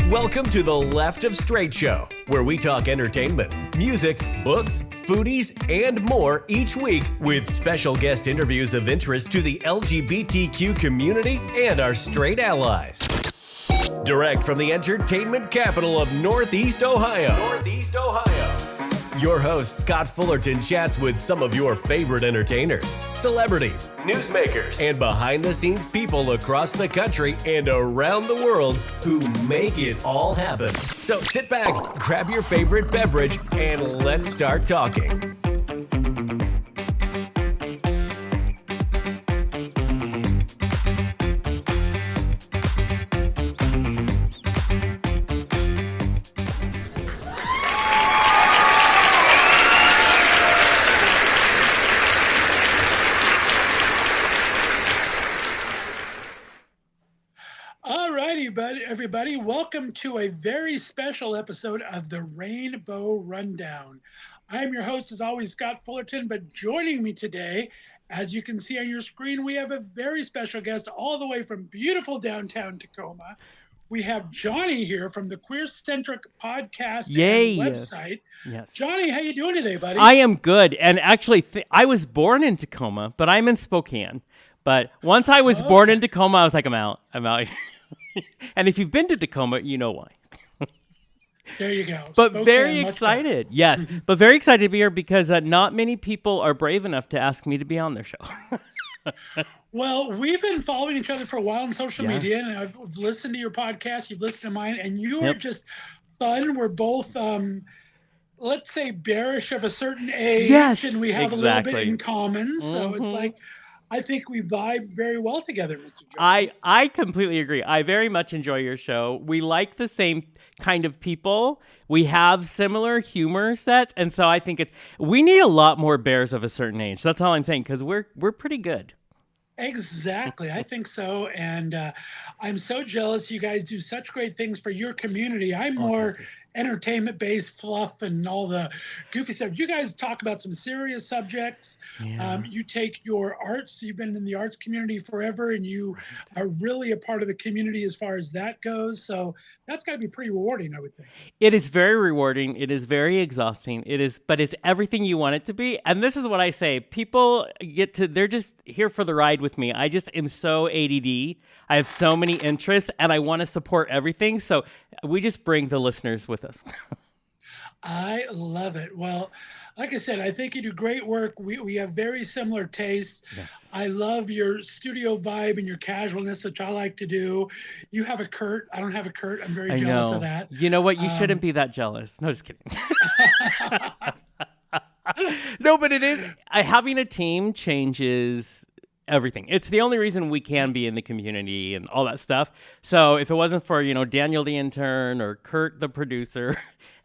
Welcome to the Left of Str8 Show, where we talk entertainment, music, books, foodies, and more each week with special guest interviews of interest to the LGBTQ community and our straight allies. Direct from the entertainment capital of Northeast Ohio. Your host, Scott Fullerton, chats with some of your favorite entertainers, celebrities, newsmakers, and behind-the-scenes people across the country and around the world who make it all happen. So sit back, grab your favorite beverage, and let's start talking. Everybody, welcome to a very special episode of the Rainbow Rundown. I'm your host, as always, Scott Fullerton, but joining me today, as you can see on your screen, we have a very special guest all the way from beautiful downtown Tacoma. We have Jonny here from the Queer Centric podcast and website. Yes. Jonny, how you doing today, buddy? I am good. And actually, I was born in Tacoma, but I'm in Spokane. But once I was born in Tacoma, I was like, I'm out here. And if you've been to Tacoma, you know why. There you go. But Spokane, very excited. Yes. But very excited to be here because not many people are brave enough to ask me to be on their show. Well, we've been following each other for a while on social media, and I've listened to your podcast. You've listened to mine, and you are just fun. We're both, let's say, bearish of a certain age, and we have a little bit in common. So it's like, I think we vibe very well together, Mr. Jonny. I completely agree. I very much enjoy your show. We like the same kind of people. We have similar humor sets, and so I think we need a lot more bears of a certain age. That's all I'm saying, because we're pretty good. Exactly. I think so. And I'm so jealous. You guys do such great things for your community. I'm more entertainment-based fluff and all the goofy stuff. You guys talk about some serious subjects. Yeah. You take your arts. You've been in the arts community forever, and you are really a part of the community as far as that goes. So that's got to be pretty rewarding, I would think. It is very rewarding. It is very exhausting. But it's everything you want it to be. And this is what I say. People they're just here for the ride with me. I just am so ADD. I have so many interests, and I want to support everything. So we just bring the listeners with us. I love it. Well, like I said, I think you do great work. We have very similar tastes. Yes. I love your studio vibe and your casualness, which I like to do. You have a Kurt. I don't have a Kurt. I'm very jealous of that. You know what? You shouldn't be that jealous. No, just kidding. No, but it is. Having a team changes everything. It's the only reason we can be in the community and all that stuff. So if it wasn't for, Daniel the intern or Kurt the producer,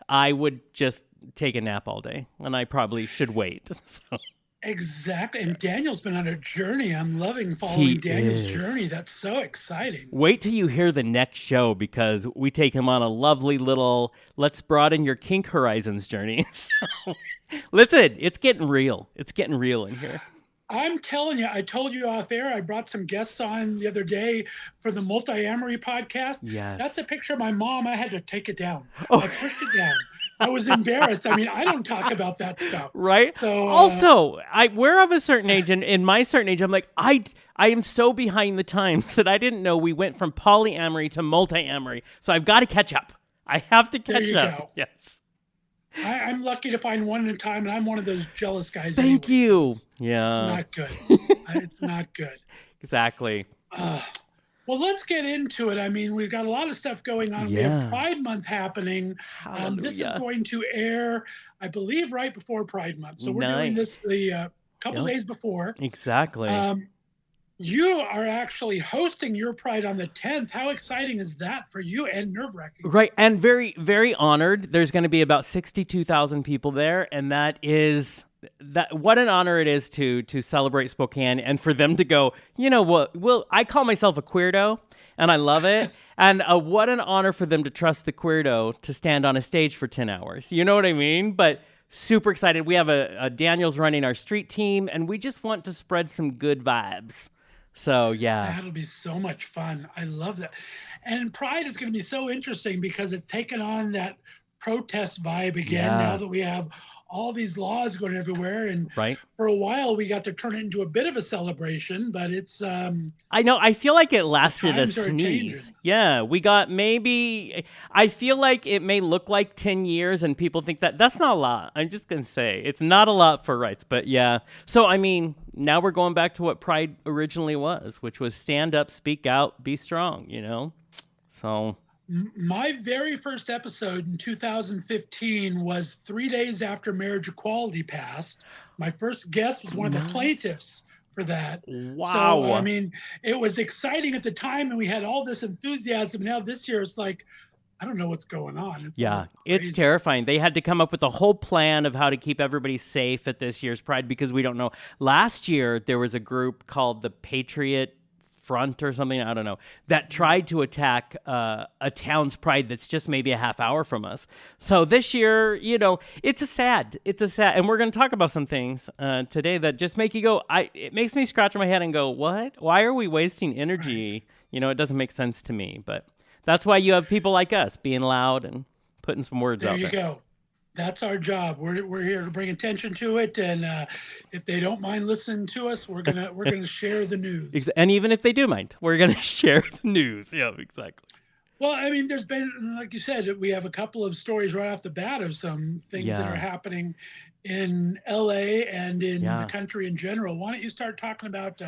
I would just take a nap all day, and I probably should wait. So. Exactly. And Daniel's been on a journey. I'm loving following Daniel's journey. That's so exciting. Wait till you hear the next show, because we take him on a lovely little let's broaden your kink horizons journey. So, listen, it's getting real. It's getting real in here. I'm telling you, I told you off air, I brought some guests on the other day for the Multi-Amory podcast. Yes. That's a picture of my mom. I had to take it down. I pushed it down. I was embarrassed. I mean, I don't talk about that stuff. Right? So also, we're of a certain age, and in my certain age, I'm like, I am so behind the times that I didn't know we went from polyamory to multi-amory. So I've got to catch up. I have to catch up. Go. Yes. I'm lucky to find one at a time, and I'm one of those jealous guys. Thank you. So it's not good. It's not good. Exactly. Well, let's get into it. I mean, we've got a lot of stuff going on. We have Pride Month happening. This is going to air, I believe, right before Pride Month. So we're doing this the couple days before. Exactly. You are actually hosting your Pride on the 10th. How exciting is that for you, and nerve-wracking? Right, and very, very honored. There's going to be about 62,000 people there, and what an honor it is to celebrate Spokane, and for them to go, I call myself a queerdo, and I love it. And what an honor for them to trust the queerdo to stand on a stage for 10 hours. You know what I mean? But super excited. We have a Daniel's running our street team, and we just want to spread some good vibes. So yeah. That'll be so much fun. I love that. And Pride is going to be so interesting because it's taken on that protest vibe again now that we have all these laws going everywhere. And right. for a while, we got to turn it into a bit of a celebration, but it's... I know. I feel like it lasted a sneeze. Yeah, we got maybe... I feel like it may look like 10 years and people think that's not a lot. I'm just going to say it's not a lot for rights, but yeah. So, I mean, now we're going back to what Pride originally was, which was stand up, speak out, be strong, you know? So... My very first episode in 2015 was 3 days after marriage equality passed. My first guest was one of the plaintiffs for that. Wow. So, I mean, it was exciting at the time, and we had all this enthusiasm. Now this year, it's like, I don't know what's going on. It's terrifying. They had to come up with a whole plan of how to keep everybody safe at this year's Pride because we don't know. Last year, there was a group called the Patriot Front or something, I don't know, that tried to attack a town's Pride that's just maybe a half hour from us. So this year, you know, it's a sad, and we're going to talk about some things today that just make you go, it makes me scratch my head and go, what? Why are we wasting energy? Right. You know, it doesn't make sense to me, but that's why you have people like us being loud and putting some words out there. There you go. That's our job. We're here to bring attention to it, and if they don't mind listening to us, we're gonna share the news. And even if they do mind, we're gonna share the news. Yeah, exactly. Well, I mean, there's been, like you said, we have a couple of stories right off the bat of some things that are happening in LA and in the country in general. Why don't you start talking about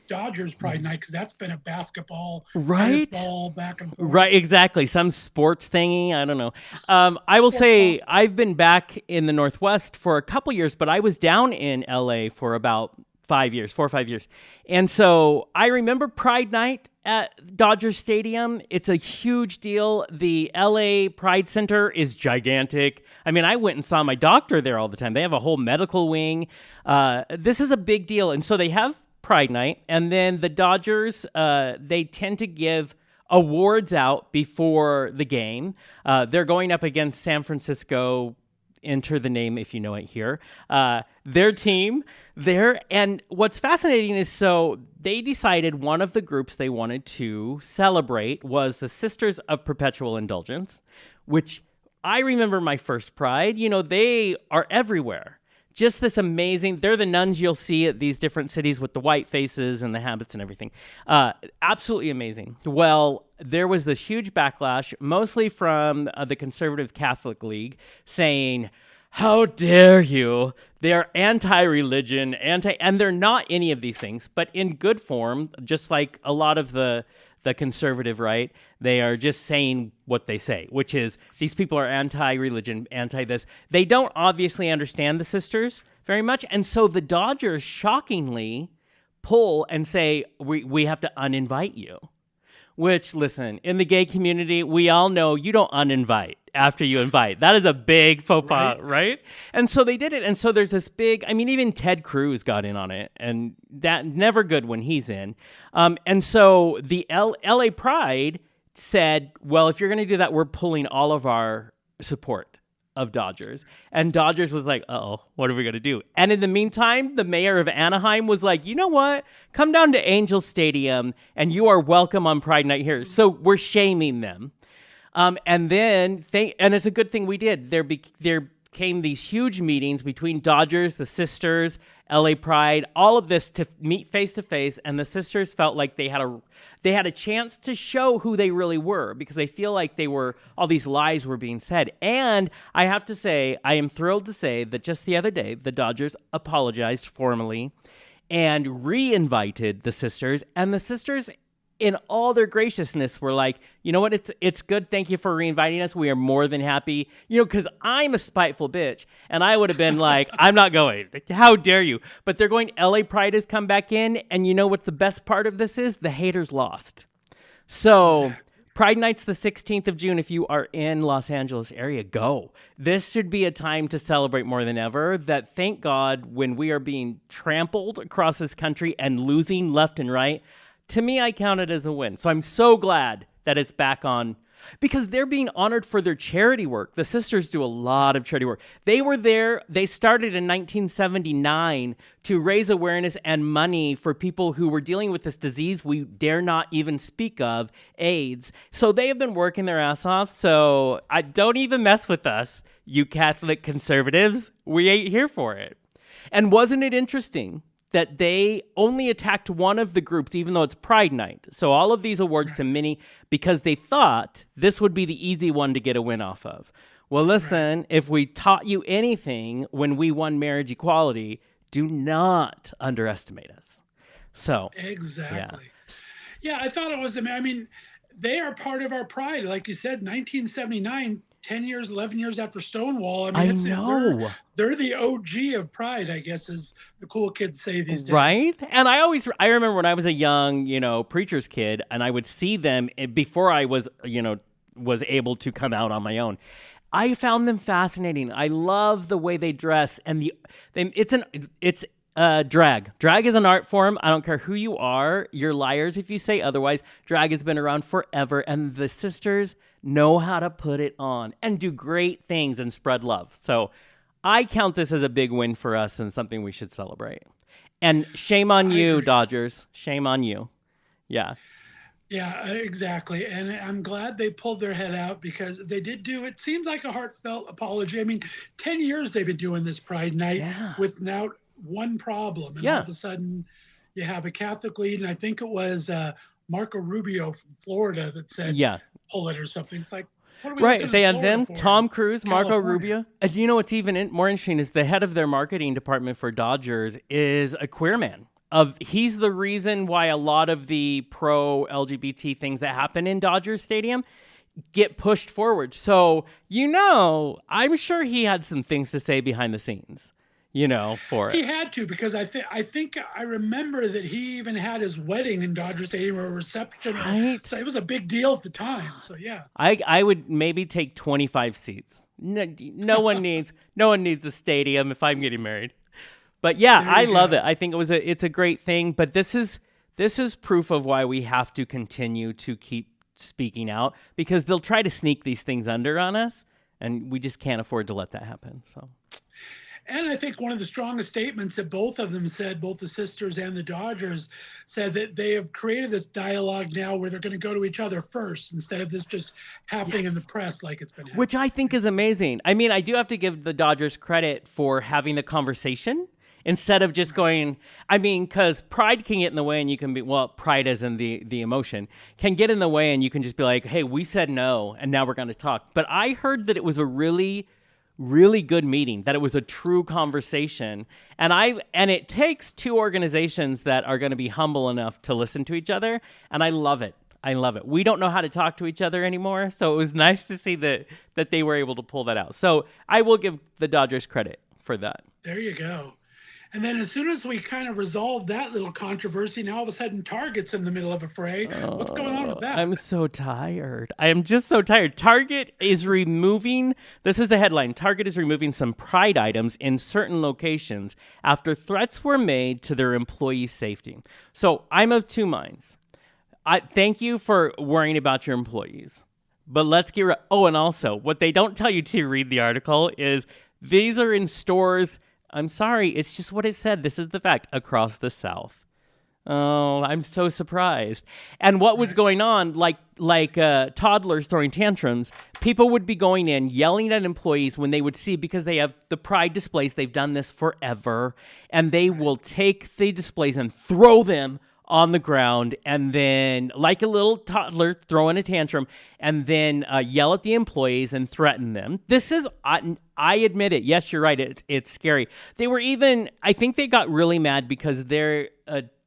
Dodgers Pride Night, because that's been a basketball, tennis ball, back and forth. Right, exactly. Some sports thingy. I don't know. I will say I've been back in the Northwest for a couple years, but I was down in LA for about 4 or 5 years. And so I remember Pride Night at Dodger Stadium. It's a huge deal. The LA Pride Center is gigantic. I mean, I went and saw my doctor there all the time. They have a whole medical wing. This is a big deal. And so they have Pride Night, and then the Dodgers, they tend to give awards out before the game. They're going up against San Francisco. Enter the name if you know it here. Their team there, and what's fascinating is so they decided one of the groups they wanted to celebrate was the Sisters of Perpetual Indulgence, which I remember my first Pride. You know, they are everywhere. Just this amazing, they're the nuns you'll see at these different cities with the white faces and the habits and everything. Absolutely amazing. Well, there was this huge backlash, mostly from the Conservative Catholic League, saying, how dare you? They're anti-religion, and they're not any of these things, but in good form, just like a lot of the conservative right, they are just saying what they say, which is these people are anti-religion, anti-this. They don't obviously understand the sisters very much, and so the Dodgers shockingly pull and say, we have to uninvite you. Which, listen, in the gay community, we all know you don't uninvite after you invite. That is a big faux pas, right? And so they did it. And so there's this big, I mean, even Ted Cruz got in on it. And that never good when he's in. And so the LA Pride said, well, if you're going to do that, we're pulling all of our support of Dodgers. And Dodgers was like, uh-oh, what are we going to do? And in the meantime, the mayor of Anaheim was like, you know what? Come down to Angel Stadium and you are welcome on Pride Night here. So we're shaming them. And then, and it's a good thing we did. There came these huge meetings between Dodgers, the sisters, LA Pride, all of this to meet face to face, and the sisters felt like they had a chance to show who they really were, because they feel like all these lies were being said. And I have to say, I am thrilled to say that just the other day, the Dodgers apologized formally and re-invited the sisters, and the sisters, in all their graciousness, were like, you know what, it's good, thank you for reinviting us, we are more than happy, you know, because I'm a spiteful bitch, and I would have been like, I'm not going, how dare you, but they're going, LA Pride has come back in, and you know what the best part of this is? The haters lost. So, exactly. Pride Night's the 16th of June. If you are in Los Angeles area, go. This should be a time to celebrate more than ever, that thank God, when we are being trampled across this country and losing left and right, to me, I count it as a win. So I'm so glad that it's back on Because they're being honored for their charity work. The sisters do a lot of charity work. They were there, they started in 1979 to raise awareness and money for people who were dealing with this disease we dare not even speak of, AIDS. So they have been working their ass off. So I don't even mess with us, you Catholic conservatives. We ain't here for it. And wasn't it interesting that they only attacked one of the groups, even though it's Pride Night? So all of these awards to Minnie, because they thought this would be the easy one to get a win off of. Well, listen, if we taught you anything when we won marriage equality, do not underestimate us. So exactly. Yeah, I thought it was, I mean, they are part of our pride. Like you said, 1979, 10 years, 11 years after Stonewall. I mean, know. They're the OG of pride, I guess, as the cool kids say these days. Right? And I remember when I was a young, preacher's kid, and I would see them before I was, was able to come out on my own. I found them fascinating. I love the way they dress, and it's drag. Drag is an art form. I don't care who you are. You're liars if you say otherwise. Drag has been around forever, and the sisters know how to put it on and do great things and spread love. So I count this as a big win for us and something we should celebrate. And shame on you, Dodgers. Shame on you. Yeah. Yeah, exactly. And I'm glad they pulled their head out, because they did do, it seems like a heartfelt apology. I mean, 10 years they've been doing this Pride Night without one problem. And all of a sudden you have a Catholic lead, and I think it was Marco Rubio from Florida that said, pull it or something. It's like, what are we right. They had them, for? Tom Cruise, Marco Rubio. And you know what's even more interesting is the head of their marketing department for Dodgers is a queer man. He's the reason why a lot of the pro-LGBT things that happen in Dodgers Stadium get pushed forward. So, I'm sure he had some things to say behind the scenes. For it. He had to, because I think I remember that he even had his wedding in Dodger Stadium, or a reception. Right. So it was a big deal at the time. So yeah. I would maybe take 25 seats. No one needs a stadium if I'm getting married. But yeah, I love it. I think it's a great thing. But this is proof of why we have to continue to keep speaking out, because they'll try to sneak these things under on us, and we just can't afford to let that happen. So. And I think one of the strongest statements that both of them said, both the sisters and the Dodgers, said that they have created this dialogue now where they're going to go to each other first, instead of this just happening in the press like it's been happening. Which I think is amazing. I mean, I do have to give the Dodgers credit for having the conversation instead of just going, because pride can get in the way, and you can be, pride as in the emotion, can get in the way, and you can just be like, hey, we said no, and now we're going to talk. But I heard that it was a really good meeting, that it was a true conversation. And it takes two organizations that are going to be humble enough to listen to each other. And I love it. We don't know how to talk to each other anymore. So it was nice to see that they were able to pull that out. So I will give the Dodgers credit for that. There you go. And then as soon as we kind of resolved that little controversy, now all of a sudden Target's in the middle of a fray. What's going on with that? I'm so tired. I am just so tired. Target is removing, this is the headline, Target is removing some Pride items in certain locations after threats were made to their employee safety. So I'm of two minds. Thank you for worrying about your employees. But let's get and also, what they don't tell you to read the article is these are in stores. I'm sorry, it's just what it said. This is the fact, across the South. Oh, I'm so surprised. And what was going on, like toddlers throwing tantrums, people would be going in, yelling at employees when they would see, because they have the Pride displays, they've done this forever, and they will take the displays and throw them on the ground, and then, like a little toddler throwing a tantrum, and then yell at the employees and threaten them. This is, I admit it. Yes, you're right. It's scary. They were even, I think they got really mad because their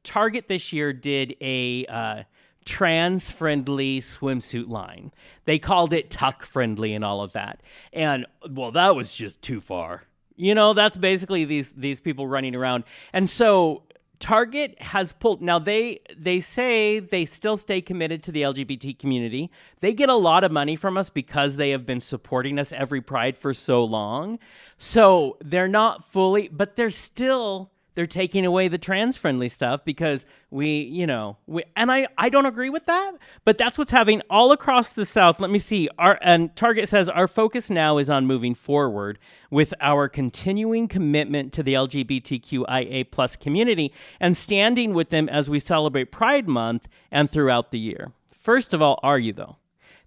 Target this year did a trans-friendly swimsuit line. They called it tuck-friendly and all of that. And, that was just too far. That's basically these people running around. And so Target has pulled, now they say they still stay committed to the LGBT community. They get a lot of money from us because they have been supporting us every Pride for so long. So they're not fully, but they're still they're taking away the trans-friendly stuff because I don't agree with that, but that's what's happening all across the South. Let me see. And Target says our focus now is on moving forward with our continuing commitment to the LGBTQIA plus community and standing with them as we celebrate Pride Month and throughout the year. First of all, are you though?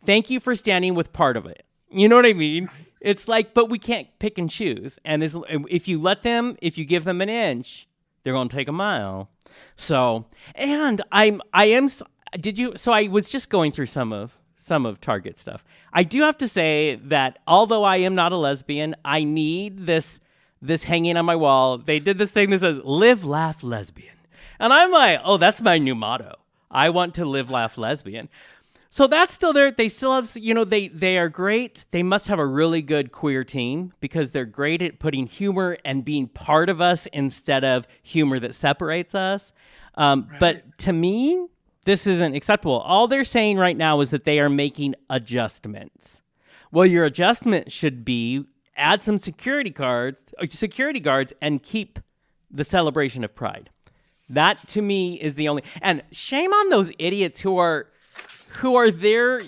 Thank you for standing with part of it. You know what I mean? It's like, but we can't pick and choose. And if you give them an inch, they're going to take a mile. So, and I was just going through some of Target stuff. I do have to say that although I am not a lesbian, I need this hanging on my wall. They did this thing that says, live, laugh, lesbian. And I'm like, oh, that's my new motto. I want to live, laugh, lesbian. So that's still there. They still have, they are great. They must have a really good queer team because they're great at putting humor and being part of us instead of humor that separates us. Right. But to me, this isn't acceptable. All they're saying right now is that they are making adjustments. Well, your adjustment should be add some security guards, and keep the celebration of Pride. That to me is the only, and shame on those idiots who are there,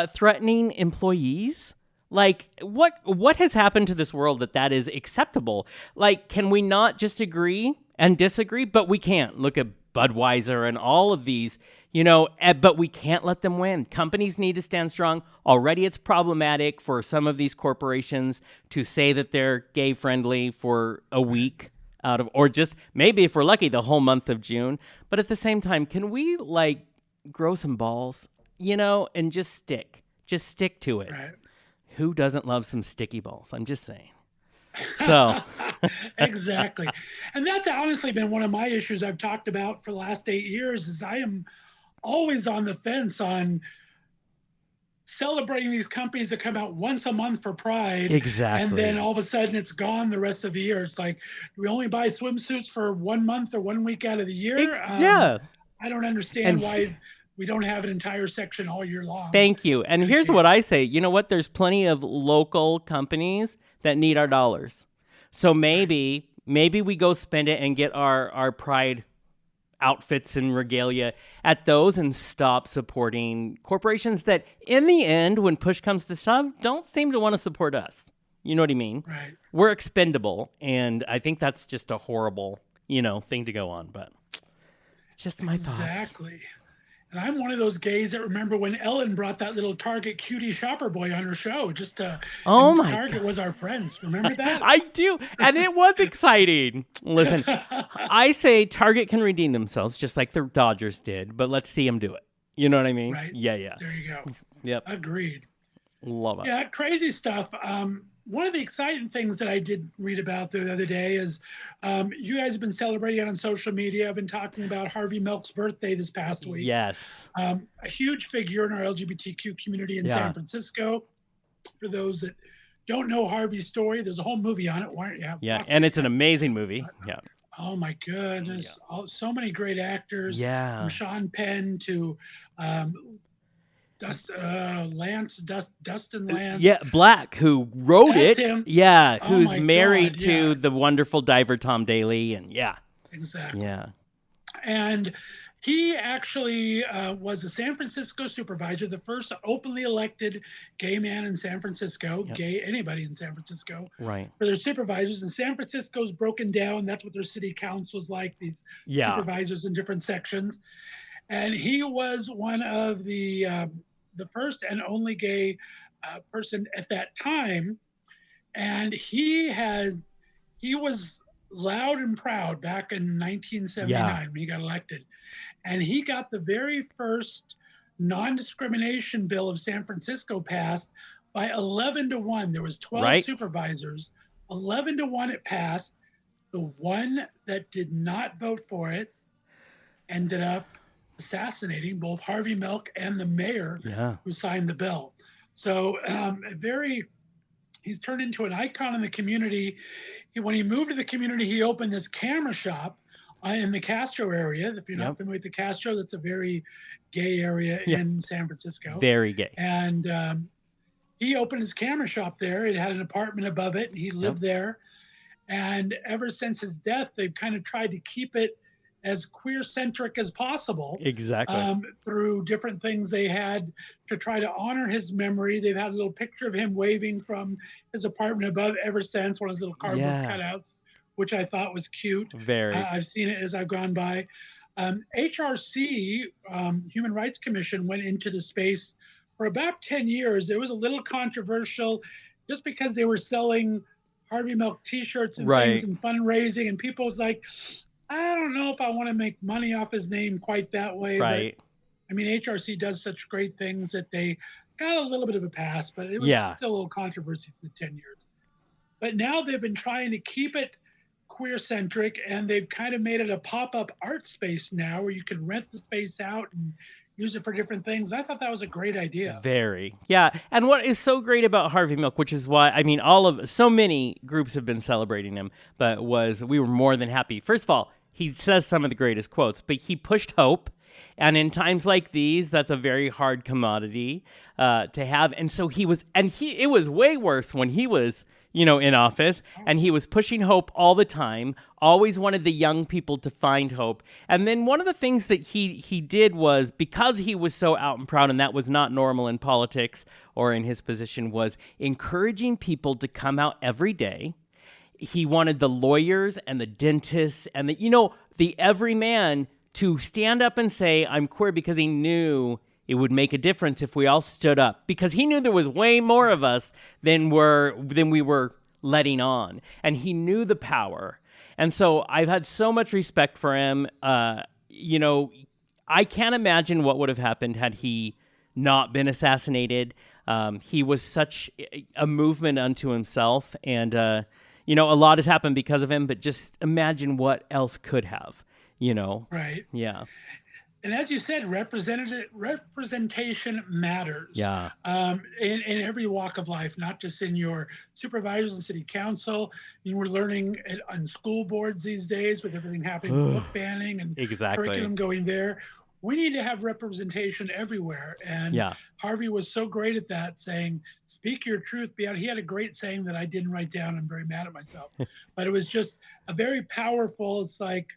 threatening employees. Like, what has happened to this world that is acceptable? Like, can we not just agree and disagree? But we can't. Look at Budweiser and all of these, but we can't let them win. Companies need to stand strong. Already it's problematic for some of these corporations to say that they're gay friendly for a week or just maybe if we're lucky, the whole month of June. But at the same time, can we grow some balls, and just stick to it. Right. Who doesn't love some sticky balls? I'm just saying. So exactly. And that's honestly been one of my issues I've talked about for the last 8 years is I am always on the fence on celebrating these companies that come out once a month for Pride. Exactly. And then all of a sudden it's gone the rest of the year. It's like, do we only buy swimsuits for 1 month or 1 week out of the year? Yeah. I don't understand why we don't have an entire section all year long. Thank you. And here's what I say. You know what? There's plenty of local companies that need our dollars. So maybe we go spend it and get our Pride outfits and regalia at those and stop supporting corporations that in the end, when push comes to shove, don't seem to want to support us. You know what I mean? Right. We're expendable. And I think that's just a horrible, thing to go on. But just my thoughts. Exactly. And I'm one of those gays that remember when Ellen brought that little Target cutie shopper boy on her show. Target was our friends. Remember that? I do. And it was exciting. Listen, I say Target can redeem themselves just like the Dodgers did, but let's see them do it. You know what I mean? Right. Yeah. There you go. Yep. Agreed. Love it. Yeah, crazy stuff. One of the exciting things that I did read about the other day is you guys have been celebrating it on social media. I've been talking about Harvey Milk's birthday this past week. Yes. A huge figure in our LGBTQ community in San Francisco. For those that don't know Harvey's story, there's a whole movie on it. Yeah, and it's an amazing movie. Yeah. Oh my goodness. Yeah. So many great actors. Yeah. From Sean Penn to Dustin Lance. Yeah, Black, who wrote That's it. Him. Yeah, Oh who's my married God, to the wonderful diver Tom Daly, and Exactly. Yeah. And he actually was a San Francisco supervisor, the first openly elected gay man in San Francisco, anybody in San Francisco, right? For their supervisors. And San Francisco's broken down. That's what their city council's like, these supervisors in different sections. And he was one of the first and only gay person at that time. And he was loud and proud back in 1979 when he got elected. And he got the very first non-discrimination bill of San Francisco passed by 11-1. There was 12 supervisors, 11-1 it passed. The one that did not vote for it ended up assassinating both Harvey Milk and the mayor who signed the bill. So he's turned into an icon in the community. When he moved to the community, he opened this camera shop in the Castro area. If you're not familiar with the Castro, that's a very gay area in San Francisco. Very gay. And he opened his camera shop there. It had an apartment above it, and he lived there. And ever since his death, they've kind of tried to keep it as queer-centric as possible. Exactly. Through different things they had to try to honor his memory. They've had a little picture of him waving from his apartment above ever since, one of those little cardboard cutouts, which I thought was cute. Very. I've seen it as I've gone by. HRC, Human Rights Commission, went into the space for about 10 years. It was a little controversial just because they were selling Harvey Milk t-shirts and things and fundraising, and people was like, I don't know if I want to make money off his name quite that way. Right. But, I mean, HRC does such great things that they got a little bit of a pass, but it was still a little controversy for the 10 years. But now they've been trying to keep it queer-centric, and they've kind of made it a pop-up art space now where you can rent the space out and use it for different things. I thought that was a great idea. Very. Yeah. And what is so great about Harvey Milk, which is why, I mean, so many groups have been celebrating him, but we were more than happy. First of all, he says some of the greatest quotes, but he pushed hope. And in times like these, that's a very hard commodity to have. And so it was way worse when he was, in office, and he was pushing hope all the time, always wanted the young people to find hope. And then one of the things that he did was, because he was so out and proud, and that was not normal in politics or in his position, was encouraging people to come out every day. He wanted the lawyers and the dentists and the everyman to stand up and say, I'm queer, because he knew it would make a difference if we all stood up, because he knew there was way more of us than we were letting on. And he knew the power. And so I've had so much respect for him. I can't imagine what would have happened had he not been assassinated. He was such a movement unto himself. And, a lot has happened because of him, but just imagine what else could have, Right. Yeah. And as you said, representation matters. Yeah. In every walk of life, not just in your supervisors and city council. We're learning on school boards these days with everything happening with book banning and curriculum going there. We need to have representation everywhere. And Harvey was so great at that, saying, speak your truth. He had a great saying that I didn't write down. I'm very mad at myself. But it was just a very powerful, it's like,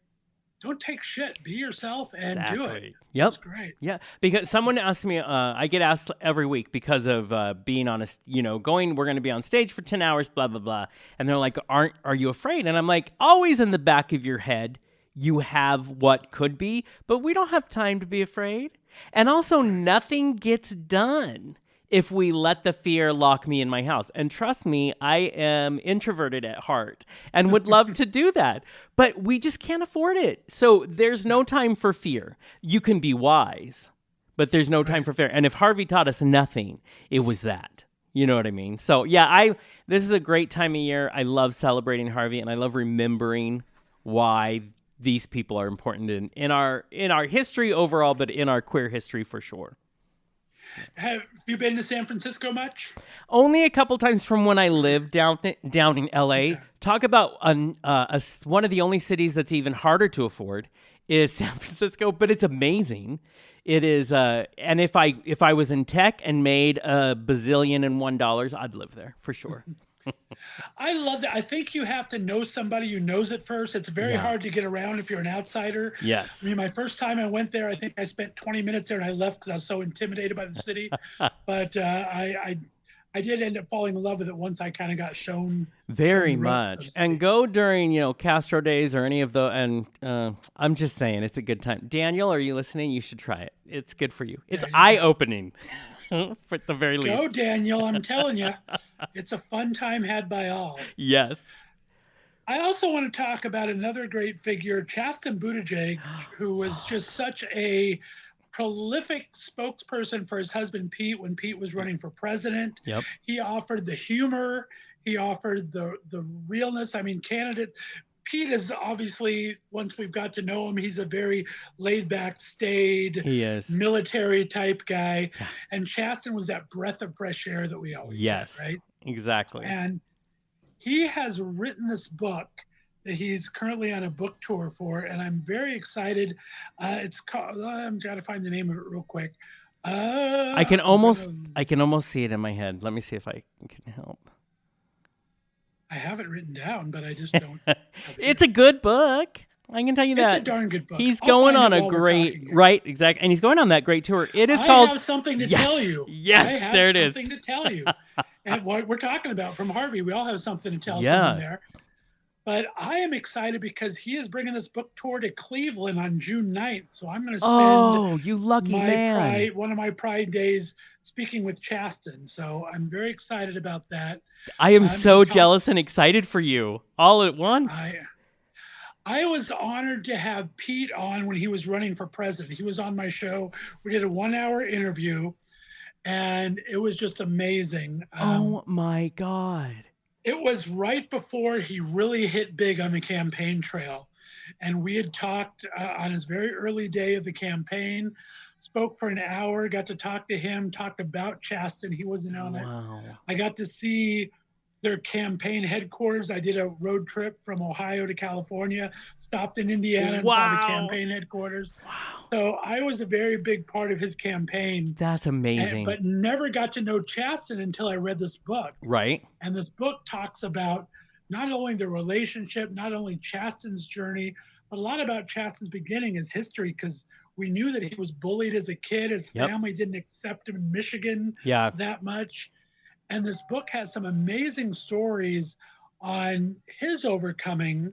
don't take shit. Be yourself and do it. Yep. That's great. Yeah, because someone asked me, I get asked every week because of being on we're going to be on stage for 10 hours, blah, blah, blah. And they're like, are you afraid? And I'm like, always in the back of your head, you have what could be, but we don't have time to be afraid. And also, nothing gets done if we let the fear lock me in my house. And trust me, I am introverted at heart and would love to do that, but we just can't afford it. So there's no time for fear. You can be wise, but there's no time for fear. And if Harvey taught us nothing, it was that. You know what I mean? So yeah, this is a great time of year. I love celebrating Harvey, and I love remembering why these people are important in our history overall, but in our queer history for sure. Have you been to San Francisco much? Only a couple times from when I lived down in LA. Okay. Talk about one of the only cities that's even harder to afford is San Francisco, but it's amazing. It is, and if I was in tech and made $1,000,000,001, I'd live there for sure. I love that. I think you have to know somebody who knows it first. It's very hard to get around if you're an outsider. Yes. I mean, my first time I went there, I think I spent 20 minutes there and I left because I was so intimidated by the city. But I did end up falling in love with it once I kind of got shown. Very much. And go during, Castro days or any of the, and I'm just saying, it's a good time. Daniel, are you listening? You should try it. It's good for you. It's eye-opening. For the very least. Go, Daniel. I'm telling you, it's a fun time had by all. Yes. I also want to talk about another great figure, Chasten Buttigieg, who was just such a prolific spokesperson for his husband, Pete, when Pete was running for president. Yep. He offered the humor. He offered the realness. I mean, Pete is obviously, once we've got to know him, he's a very laid-back, staid, military-type guy. Yeah. And Chasten was that breath of fresh air that we always had, right? Exactly. And he has written this book that he's currently on a book tour for, and I'm very excited. It's called, I'm trying to find the name of it real quick. I can almost see it in my head. Let me see if I can help. I have it written down, but I just don't. It's a good book. I can tell you that. It's a darn good book. He's I'll going find on it a while we're great, talking here. right, exactly. And he's going on that great tour. It is called. I have something to Yes, tell you. yes, I have there it something is. to tell you. And what we're talking about from Harvey, we all have something to tell Yeah. someone there. But I am excited because he is bringing this book tour to Cleveland on June 9th. So I'm going to spend Oh, you lucky my man. one of my Pride days speaking with Chasten. So I'm very excited about that. I am so and jealous and excited for you all at once. I was honored to have Pete on when he was running for president. He was on my show. We did a 1-hour interview, and it was just amazing. Oh my God. It was right before he really hit big on the campaign trail. And we had talked on his very early day of the campaign, spoke for an hour, got to talk to him, talked about Chasten. He wasn't on it. I got to see their campaign headquarters. I did a road trip from Ohio to California, stopped in Indiana and saw the campaign headquarters. Wow. So I was a very big part of his campaign. That's amazing. But never got to know Chasten until I read this book. Right. And this book talks about not only the relationship, not only Chasten's journey, but a lot about Chasten's beginning, his history, because we knew that he was bullied as a kid. His family didn't accept him in Michigan that much. And this book has some amazing stories on his overcoming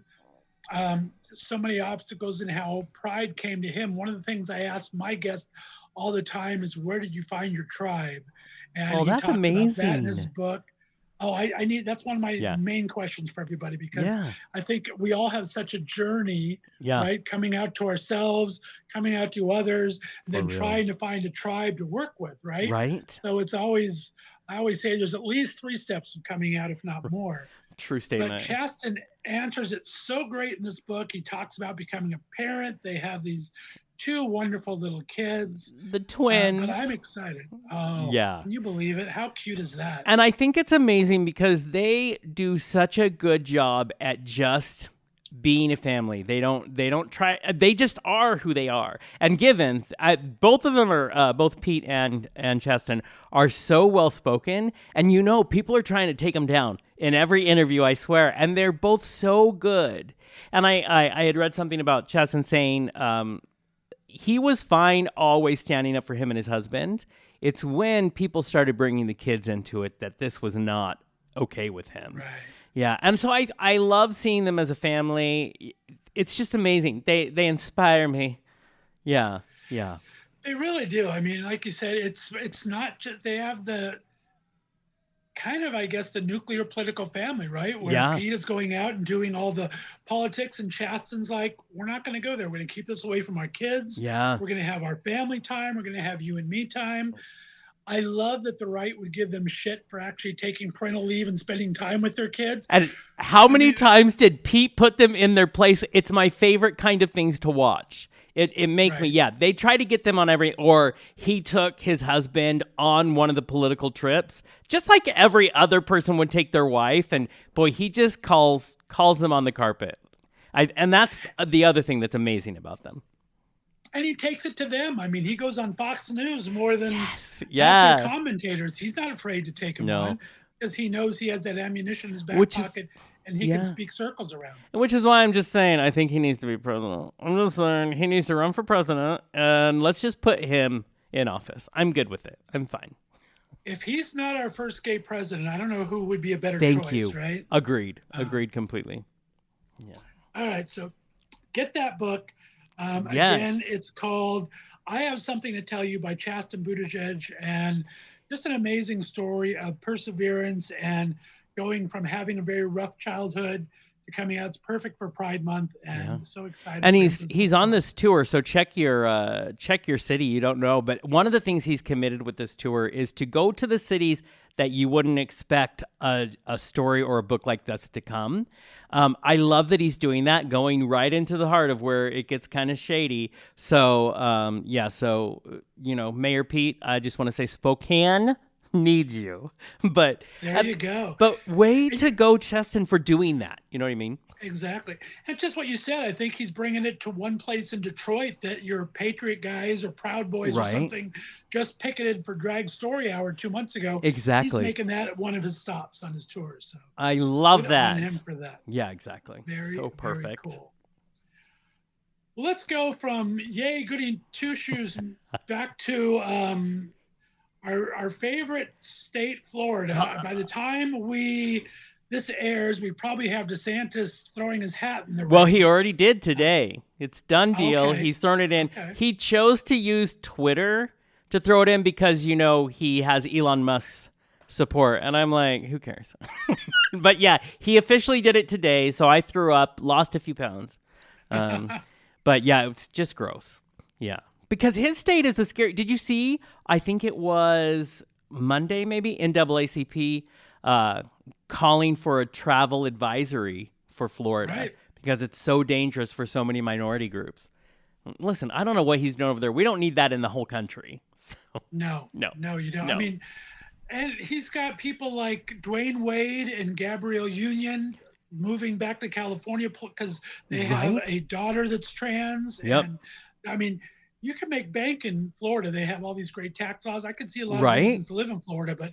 so many obstacles and how pride came to him. One of the things I ask my guests all the time is, where did you find your tribe? And he that's talks amazing. about that in his book. I need, that's one of my main questions for everybody, because I think we all have such a journey, right? Coming out to ourselves, coming out to others, and then trying to find a tribe to work with, right? Right. So it's always, I always say there's at least 3 steps of coming out, if not more. True statement. But Chasten answers it so great in this book. He talks about becoming a parent. They have these 2 wonderful little kids. The twins. But I'm excited. Oh, yeah. Can you believe it? How cute is that? And I think it's amazing because they do such a good job at just being a family. They don't try, they just are who they are. And given both of them are both Pete and Chasten are so well spoken, and people are trying to take them down in every interview, I swear, and they're both so good. And I had read something about Chasten saying he was fine always standing up for him and his husband. It's when people started bringing the kids into it that this was not okay with him. Right. Yeah, and so I love seeing them as a family. It's just amazing. They inspire me. Yeah. They really do. I mean, like you said, it's not just, they have the kind of, I guess, the nuclear political family, right? Where Pete is going out and doing all the politics, and Chasten's like, we're not going to go there. We're going to keep this away from our kids. Yeah. We're going to have our family time. We're going to have you and me time. I love that the right would give them shit for actually taking parental leave and spending time with their kids. And how many times did Pete put them in their place? It's my favorite kind of things to watch. It makes me, they try to get them on or he took his husband on one of the political trips, just like every other person would take their wife. And boy, he just calls them on the carpet. And that's the other thing that's amazing about them. And he takes it to them. I mean, he goes on Fox News more than other commentators. He's not afraid to take them on because he knows he has that ammunition in his back pocket and he can speak circles around. Which is why I'm just saying I think he needs to be president. I'm just saying he needs to run for president, and let's just put him in office. I'm good with it. I'm fine. If he's not our first gay president, I don't know who would be a better choice, right? Agreed. Agreed completely. Yeah. All right, so get that book. Again, it's called I Have Something to Tell You by Chasten Buttigieg, and just an amazing story of perseverance and going from having a very rough childhood to coming out. It's perfect for Pride Month, and so excited. And he's on this tour, so check your city. You don't know, but one of the things he's committed with this tour is to go to the cities that you wouldn't expect a story or a book like this to come. I love that he's doing that, going right into the heart of where it gets kind of shady. So, Mayor Pete, I just want to say Spokane, needs you. But there you go. But way to go, Chasten, for doing that. You know what I mean? Exactly. And just what you said, I think he's bringing it to one place in Detroit that your Patriot guys or Proud Boys or something just picketed for Drag Story Hour 2 months ago. Exactly. He's making that one of his stops on his tour. So I love good that. on him for that. Yeah, exactly. So perfect. Very cool. Let's go from yay goody two shoes back to our favorite state, Florida. By the time this airs, we probably have DeSantis throwing his hat in the ring. Well, he already did today. It's done deal. Okay. He's thrown it in. Okay. He chose to use Twitter to throw it in because, he has Elon Musk's support. And I'm like, who cares? But yeah, he officially did it today. So I threw up, lost a few pounds. But yeah, it's just gross. Yeah. Because his state is the scary. Did you see? I think it was Monday, maybe, NAACP calling for a travel advisory for Florida because it's so dangerous for so many minority groups. Listen, I don't know what he's doing over there. We don't need that in the whole country. So, no, you don't. No. I mean, and he's got people like Dwayne Wade and Gabrielle Union moving back to California because they have a daughter that's trans. Yep. And I mean, you can make bank in Florida. They have all these great tax laws. I could see a lot of reasons to live in Florida, but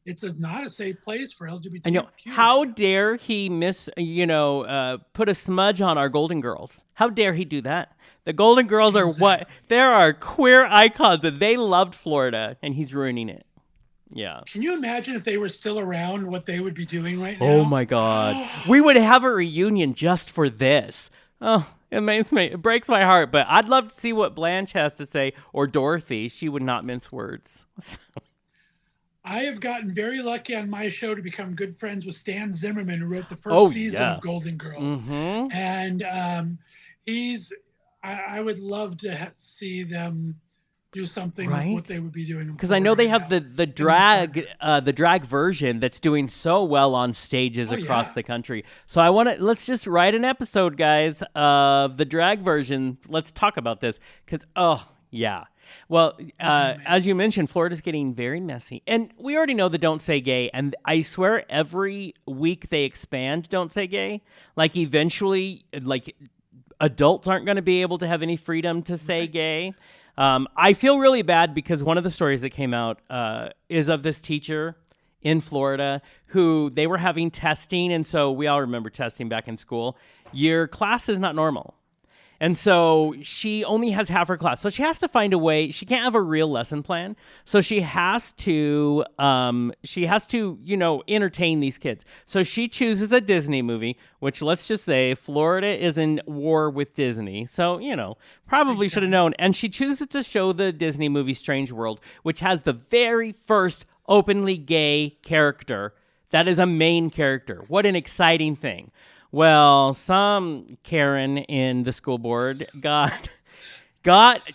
it's not a safe place for LGBTQ. I know. How dare he put a smudge on our Golden Girls? How dare he do that? The Golden Girls are what? There are queer icons and they loved Florida and he's ruining it. Yeah. Can you imagine if they were still around, what they would be doing right now? Oh my God. We would have a reunion just for this. Oh, it breaks my heart, but I'd love to see what Blanche has to say, or Dorothy. She would not mince words. I have gotten very lucky on my show to become good friends with Stan Zimmerman, who wrote the first season of Golden Girls. Mm-hmm. And I would love to see them do something with what they would be doing. Because I know they have the drag version that's doing so well on stages across the country. So let's just write an episode, guys, of the drag version. Let's talk about this because, Well, as you mentioned, Florida's getting very messy. And we already know the Don't Say Gay. And I swear every week they expand Don't Say Gay. Like eventually, adults aren't going to be able to have any freedom to say gay. I feel really bad because one of the stories that came out is of this teacher in Florida who they were having testing. And so we all remember testing back in school. Your class is not normal. And so she only has half her class. So she has to find a way. She can't have a real lesson plan. So she has to entertain these kids. So she chooses a Disney movie, which let's just say Florida is in war with Disney. So, probably should have known. And she chooses to show the Disney movie Strange World, which has the very first openly gay character. That is a main character. What an exciting thing. Well, some Karen in the school board got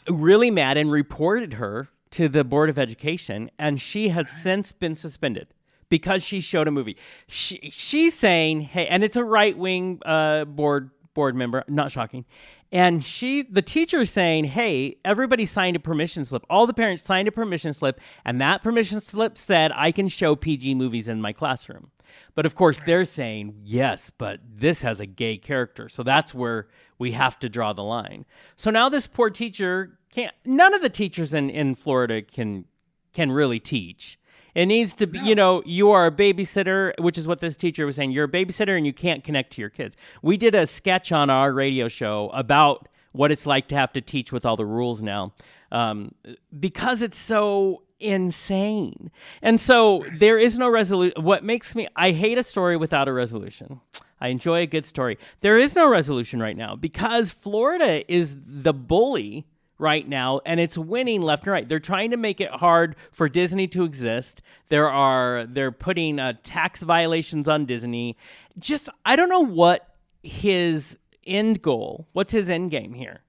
really mad and reported her to the Board of Education, and she has since been suspended because she showed a movie. She's saying, hey, and it's a right-wing board member, not shocking. And the teacher is saying, hey, everybody signed a permission slip. All the parents signed a permission slip, and that permission slip said I can show PG movies in my classroom. But of course, they're saying, yes, but this has a gay character. So that's where we have to draw the line. So now this poor teacher none of the teachers in Florida can really teach. It needs to be, you are a babysitter, which is what this teacher was saying. You're a babysitter and you can't connect to your kids. We did a sketch on our radio show about what it's like to have to teach with all the rules now, because it's so insane. And so there is no resolution. I hate a story without a resolution. I enjoy a good story. There is no resolution right now because Florida is the bully right now, and it's winning left and right. They're trying to make it hard for Disney to exist. They're putting tax violations on Disney. I don't know what's his end game here.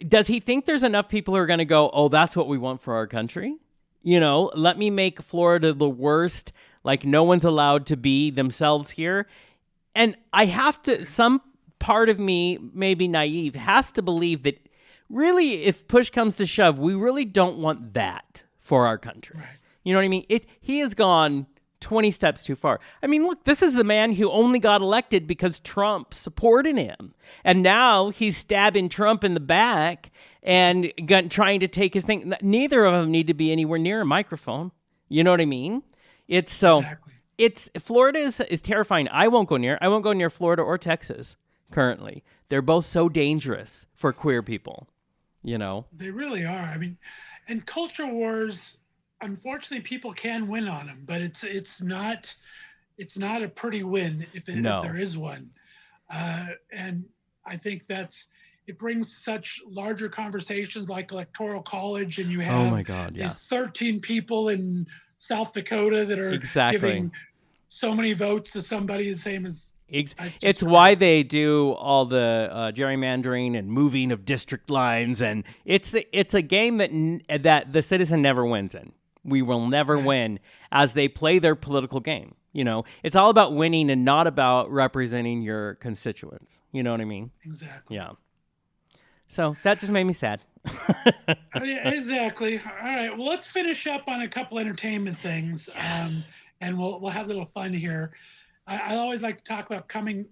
Does he think there's enough people who are going to go, oh, that's what we want for our country? Let me make Florida the worst, like no one's allowed to be themselves here. And some part of me, maybe naive, has to believe that really, if push comes to shove, we really don't want that for our country. Right. You know what I mean? He has gone 20 steps too far. I mean, look, this is the man who only got elected because Trump supported him. And now he's stabbing Trump in the back and trying to take his thing. Neither of them need to be anywhere near a microphone. You know what I mean? It's so Exactly. Florida is terrifying. I won't go near Florida or Texas currently. They're both so dangerous for queer people, you know? They really are. I mean, and culture wars, unfortunately, people can win on them, but it's not a pretty win if there is one. And I think it brings such larger conversations like Electoral College, and you have these 13 people in South Dakota that are giving so many votes to somebody the same as. It's why they do all the gerrymandering and moving of district lines, and it's a game that the citizen never wins in. We will never win as they play their political game. You know, it's all about winning and not about representing your constituents. You know what I mean? Exactly. Yeah. So that just made me sad. Yeah, exactly. All right. Well, let's finish up on a couple entertainment things, and we'll have a little fun here. I always like to talk about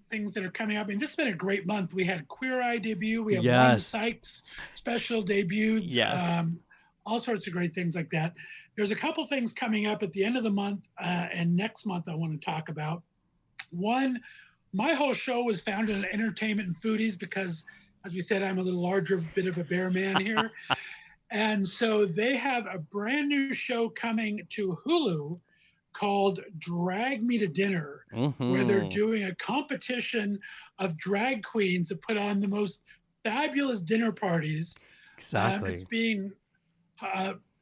things that are coming up. I mean, this has been a great month. We had Queer Eye debut. We have Wanda Sykes special debut. Yes. All sorts of great things like that. There's a couple things coming up at the end of the month and next month I want to talk about. One, my whole show was founded on entertainment and foodies because, as we said, I'm a little larger bit of a bear man here. And so they have a brand new show coming to Hulu called Drag Me to Dinner, where they're doing a competition of drag queens that put on the most fabulous dinner parties. Exactly. It's being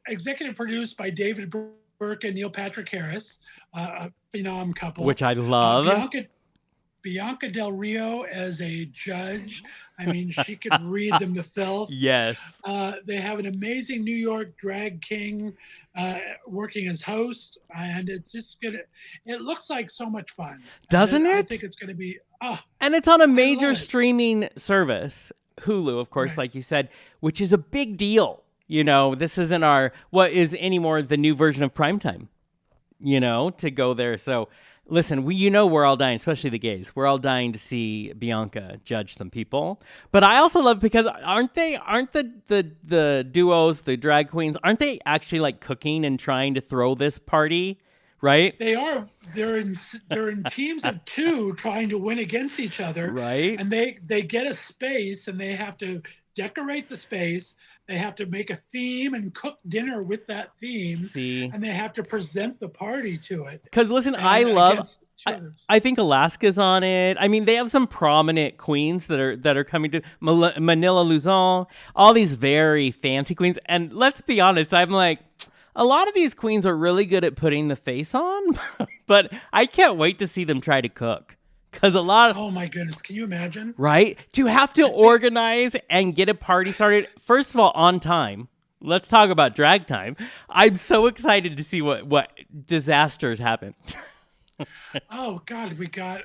executive produced by David Burke and Neil Patrick Harris, a phenom couple. Which I love. Bianca Del Rio as a judge. I mean, she could read them to filth. Yes. They have an amazing New York drag king working as host, and it's just it looks like so much fun. Doesn't it? I think it's going to be. And it's on a major streaming service, Hulu, of course, like you said, which is a big deal. You know, this isn't what is anymore the new version of primetime, you know, to go there. So listen, we're all dying, especially the gays. We're all dying to see Bianca judge some people. But I also love because aren't the duos, the drag queens, aren't they actually like cooking and trying to throw this party, right? They are. They're in teams of two trying to win against each other. Right. And they get a space and they have to decorate the space. They have to make a theme and cook dinner with that theme. And they have to present the party to it. Because listen, I think Alaska's on it. I mean, they have some prominent queens that are coming to Manila Luzon, all these very fancy queens. And let's be honest, I'm like, a lot of these queens are really good at putting the face on, but I can't wait to see them try to cook. Because oh my goodness, can you imagine? Right? To have to organize and get a party started, first of all, on time. Let's talk about drag time. I'm so excited to see what disasters happen. Oh God, we got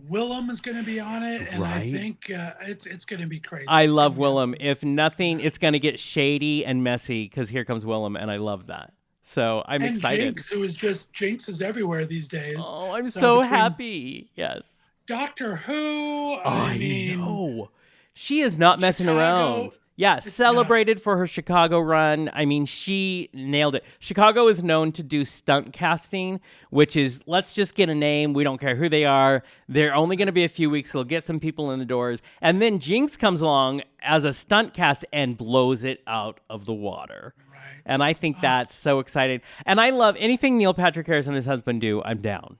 Willem is going to be on it, and I think it's going to be crazy. I love Willem. If nothing, it's going to get shady and messy because here comes Willem, and I love that. So I'm excited. Jinx, who is just Jinx is everywhere these days. Oh, I'm so happy. Yes. Doctor Who. I know. She is not messing around. Yeah, celebrated for her Chicago run. I mean, she nailed it. Chicago is known to do stunt casting, which is, let's just get a name. We don't care who they are. They're only going to be a few weeks. They'll get some people in the doors. And then Jinx comes along as a stunt cast and blows it out of the water. Right. And I think that's so exciting. And I love anything Neil Patrick Harris and his husband do, I'm down.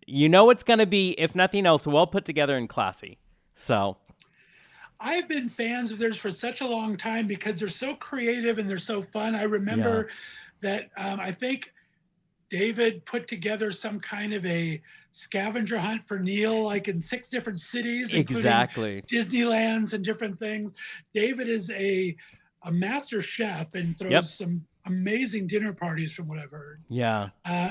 You know it's going to be, if nothing else, well put together and classy. So I've been fans of theirs for such a long time because they're so creative and they're so fun. I remember that I think David put together some kind of a scavenger hunt for Neil, like in 6 different cities, including Disneylands and different things. David is a master chef and throws some amazing dinner parties from what I've heard. Yeah.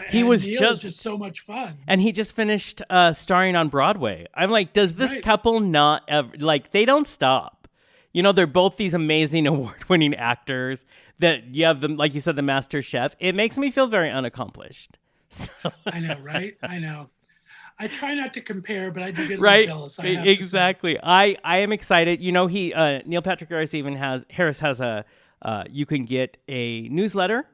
He was just so much fun. And he just finished starring on Broadway. I'm like, does this couple not ever, like, they don't stop. You know, they're both these amazing award-winning actors that you have them, like you said, the master chef. It makes me feel very unaccomplished. So. I know, right? I know. I try not to compare, but I do get a right? little jealous. Exactly. I am excited. You know, Neil Patrick Harris has a you can get a newsletter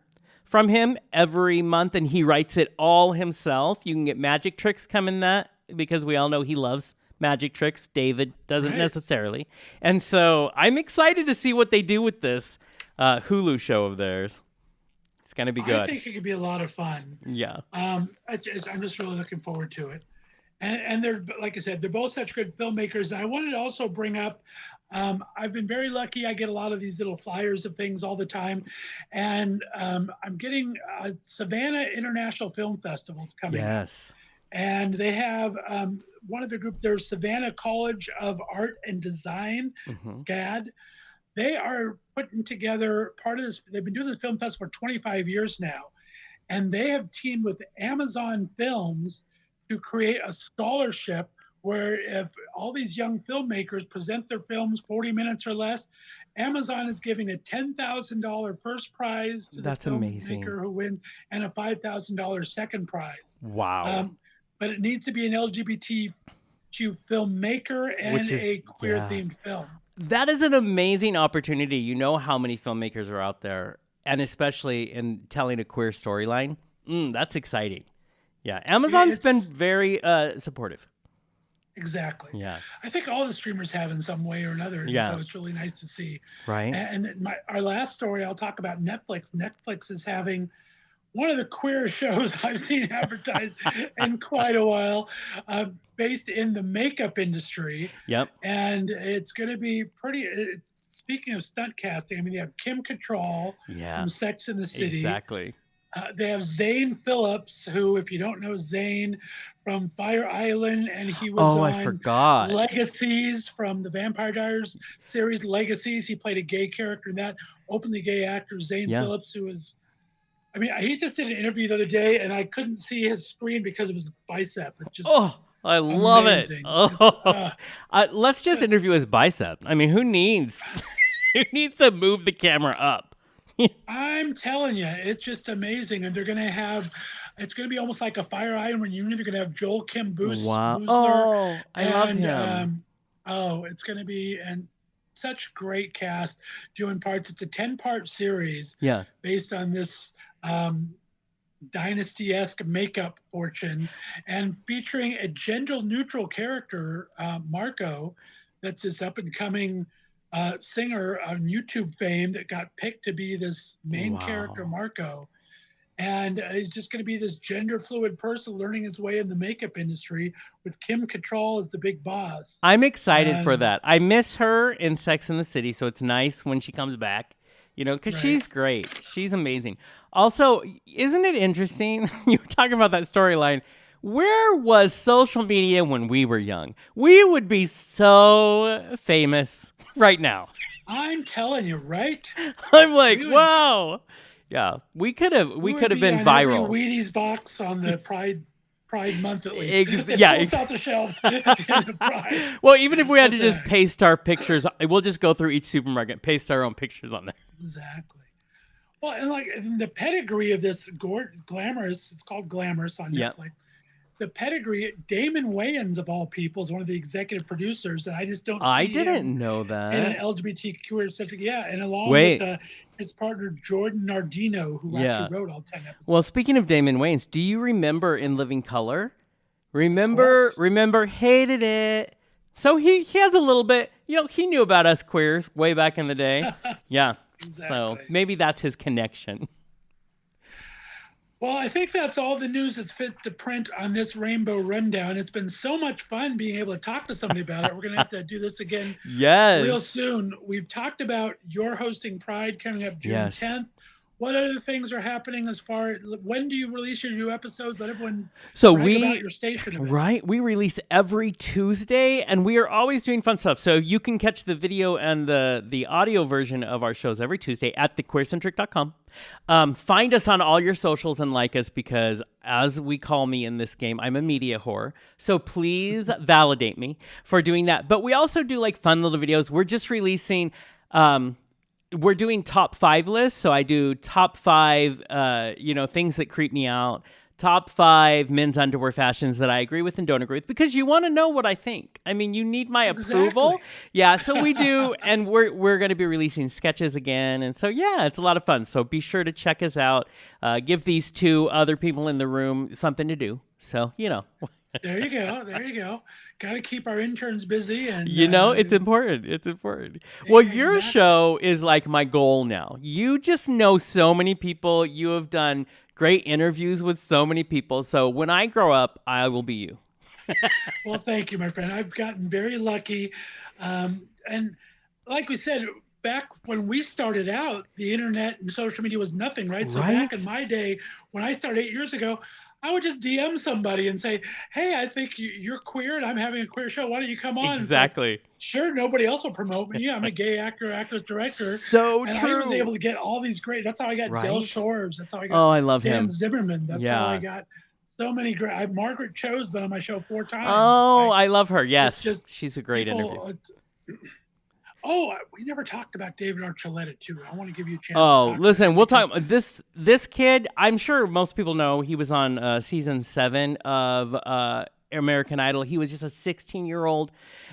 from him every month, and he writes it all himself. You can get magic tricks come in that, because we all know he loves magic tricks. David doesn't necessarily. And so I'm excited to see what they do with this Hulu show of theirs. It's going to be good. I think it could be a lot of fun. Yeah. I'm just really looking forward to it. And they're, like I said, they're both such good filmmakers. And I wanted to also bring up, I've been very lucky. I get a lot of these little flyers of things all the time. And I'm getting Savannah International Film Festival's coming up. Yes. And they have one of the groups, there's Savannah College of Art and Design, SCAD. They are putting together part of this. They've been doing this film festival for 25 years now. And they have teamed with Amazon Films to create a scholarship where if all these young filmmakers present their films 40 minutes or less, Amazon is giving a $10,000 first prize to the filmmaker who wins and a $5,000 second prize. Wow. But it needs to be an LGBTQ filmmaker and a queer-themed film. That is an amazing opportunity. You know how many filmmakers are out there, and especially in telling a queer storyline. That's exciting. Yeah, Amazon's been very supportive. Exactly. Yeah. I think all the streamers have in some way or another. Yeah. So it's really nice to see. Right. And our last story, I'll talk about Netflix. Netflix is having one of the queerest shows I've seen advertised in quite a while, based in the makeup industry. Yep. And it's going to be pretty. Speaking of stunt casting, I mean, you have Kim Cattrall from Sex and the City. Exactly. They have Zane Phillips, who, if you don't know Zane, from Fire Island, and he was on Legacies from the Vampire Diaries series, Legacies. He played a gay character in that, openly gay actor, Zane Phillips, who was, I mean, he just did an interview the other day, and I couldn't see his screen because of his bicep. It's just I love amazing. it. Let's just interview his bicep. I mean, who needs to move the camera up? I'm telling you, it's just amazing. And they're going to have, it's going to be almost like a Fire Island reunion. They're going to have Joel Kim Boosler. Oh, I love him. It's going to be such great cast doing parts. It's a 10-part series based on this dynasty-esque makeup fortune and featuring a gender-neutral character, Marco, that's this up-and-coming singer on YouTube fame that got picked to be this main character, Marco. And he's just going to be this gender fluid person learning his way in the makeup industry with Kim Cattrall as the big boss. I'm excited for that. I miss her in Sex and the City, so it's nice when she comes back, you know, because she's great. She's amazing. Also, isn't it interesting? You were talking about that storyline. Where was social media when we were young? We would be so famous right now. I'm telling you, right? I'm like, wow. Yeah, we could have been viral. Every Wheaties box on the Pride Month at least. Pulls out the shelves at the end of Pride. Well, even if we had to just paste our pictures, we'll just go through each supermarket, paste our own pictures on there. Exactly. Well, and like the pedigree of this glamorous, it's called Glamorous on Netflix. The pedigree, Damon Wayans of all people is one of the executive producers, and I just don't. I didn't know that. And an LGBTQ Centric, and along with his partner Jordan Nardino, who actually wrote all 10 episodes. Well, speaking of Damon Wayans, do you remember In Living Color? Remember, hated it. So he has a little bit. You know, he knew about us queers way back in the day. Yeah. Exactly. So maybe that's his connection. Well, I think that's all the news that's fit to print on this Rainbow Rundown. It's been so much fun being able to talk to somebody about it. We're going to have to do this again real soon. We've talked about your hosting Pride coming up June 10th. what other things are happening as far when do you release your new episodes? Let everyone So brag about your station a bit. Right, we release every Tuesday, and we are always doing fun stuff. So you can catch the video and the audio version of our shows every Tuesday at thequeercentric.com. Find us on all your socials and like us, because as we call me in this game, I'm a media whore. So please validate me for doing that. But we also do like fun little videos. We're just releasing we're doing top 5 lists. So I do top 5, things that creep me out, top 5 men's underwear fashions that I agree with and don't agree with, because you want to know what I think. I mean, you need my approval. Yeah. So we do. And we're going to be releasing sketches again. And so, yeah, it's a lot of fun. So be sure to check us out. Give these 2 other people in the room something to do. So, There you go. Got to keep our interns busy, and it's important. It's important. Well, your show is like my goal now. You just know so many people. You have done great interviews with so many people. So when I grow up, I will be you. Well, thank you, my friend. I've gotten very lucky, and like we said, back when we started out, the internet and social media was nothing, right? So back in my day, when I started 8 years ago, I would just DM somebody and say, hey, I think you're queer and I'm having a queer show. Why don't you come on? Exactly. Like, sure, nobody else will promote me. I'm a gay actor, actress, director. So and true. I was able to get all these great. That's how I got Del Shores. That's how I got I love Stan him. Zimmerman. That's how I got so many great. Margaret Cho's been on my show 4 times. Oh, I love her. Yes. She's a great interview. We never talked about David Archuleta too. I want to give you a chance. Listen, we'll talk. This kid, I'm sure most people know he was on season 7 of American Idol. He was just a 16-year-old.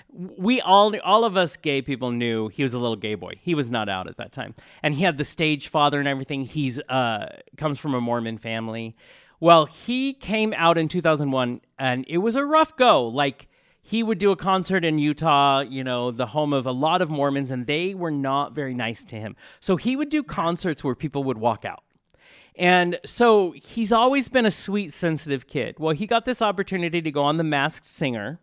We all of us gay people knew he was a little gay boy. He was not out at that time, and he had the stage father and everything. He's comes from a Mormon family. Well, he came out in 2001, and it was a rough go. Like, he would do a concert in Utah, the home of a lot of Mormons, and they were not very nice to him. So he would do concerts where people would walk out. And so he's always been a sweet, sensitive kid. Well, he got this opportunity to go on The Masked Singer.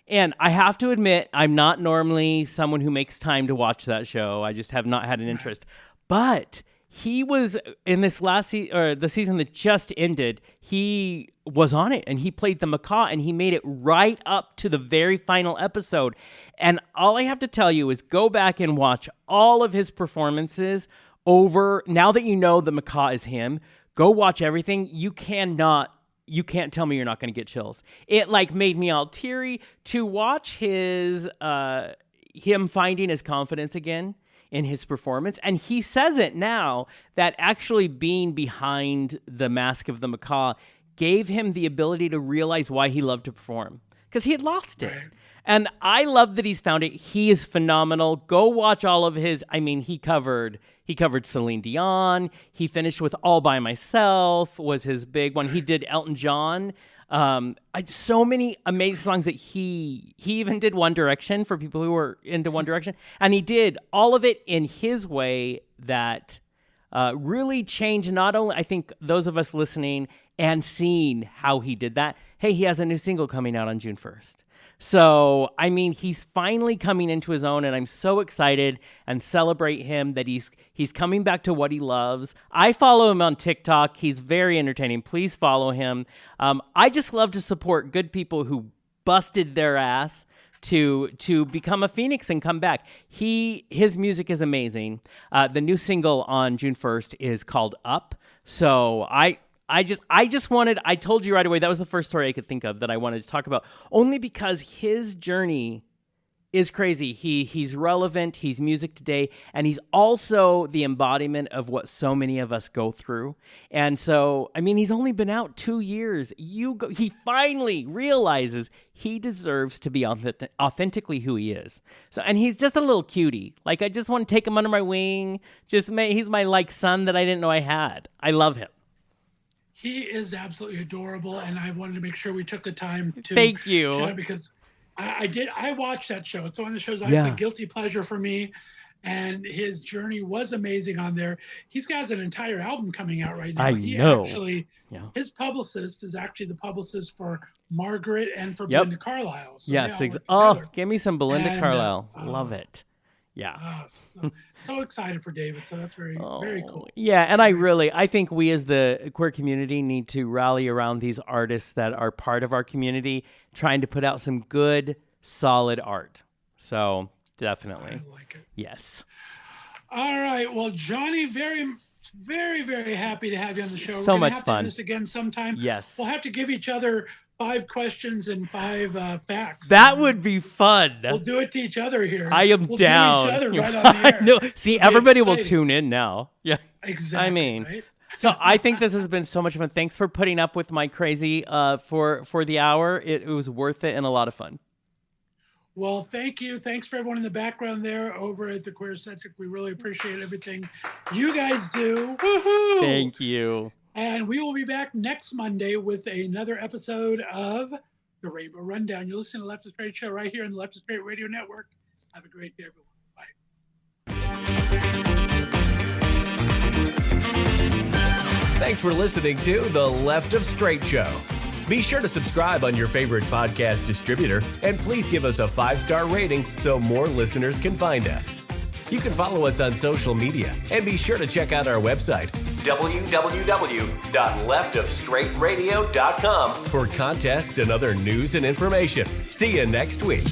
And I have to admit, I'm not normally someone who makes time to watch that show. I just have not had an interest. But he was in this the season that just ended, he was on it and he played the macaw and he made it right up to the very final episode. And all I have to tell you is go back and watch all of his performances over. Now that you know the macaw is him, go watch everything. You can't tell me you're not going to get chills. It made me all teary to watch him finding his confidence again in his performance. And he says it now that actually being behind the mask of the macaw gave him the ability to realize why he loved to perform, because he had lost it. And I love that he's found it. He is phenomenal. Go watch all of his. I mean, he covered Celine Dion. He finished with All By Myself was his big one. He did Elton John. So many amazing songs that he even did One Direction for people who were into One Direction. And he did all of it in his way that really changed not only, I think, those of us listening and seeing how he did that. Hey, he has a new single coming out on June 1st. So, I mean, he's finally coming into his own, and I'm so excited and celebrate him that he's coming back to what he loves. I follow him on TikTok. He's very entertaining. Please follow him. I just love to support good people who busted their ass to become a phoenix and come back. His music is amazing. The new single on June 1st is called Up. So I told you right away, that was the first story I could think of that I wanted to talk about, only because his journey is crazy. He's relevant, he's music today, and he's also the embodiment of what so many of us go through. And so, I mean, he's only been out 2 years. He finally realizes he deserves to be authentically who he is. So, and he's just a little cutie. Like, I just want to take him under my wing. He's my son that I didn't know I had. I love him. He is absolutely adorable, and I wanted to make sure we took the time to thank you show, because I watched that show. It's one of the shows it's a guilty pleasure for me, and his journey was amazing on there. He's got an entire album coming out right now. I know. His publicist is actually the publicist for Margaret and for Belinda Carlisle. So yes, oh, give me some Belinda Carlisle. Love it. Yeah. So excited for David. So that's very cool. Yeah, and I think we as the queer community need to rally around these artists that are part of our community, trying to put out some good, solid art. So definitely. I like it. Yes. All right. Well, Jonny, very, very, very happy to have you on the show. So We're much have fun. To do this again sometime. Yes. We'll have to give each other 5 questions and 5 facts. That would be fun. We'll do it to each other here. I am we'll down. Do each other right on the air. No, see, everybody will tune in now. Yeah. Exactly. I mean, right? So I think this has been so much fun. Thanks for putting up with my crazy for the hour. It was worth it and a lot of fun. Well, thank you. Thanks for everyone in the background there over at the Queer Centric. We really appreciate everything you guys do. Woohoo! Thank you. And we will be back next Monday with another episode of the Rainbow Rundown. You're listening to Left of Str8 Show right here on the Left of Str8 Radio Network. Have a great day, everyone. Bye. Thanks for listening to the Left of Str8 Show. Be sure to subscribe on your favorite podcast distributor, and please give us a 5-star rating so more listeners can find us. You can follow us on social media, and be sure to check out our website, www.leftofstraightradio.com, for contests and other news and information. See you next week.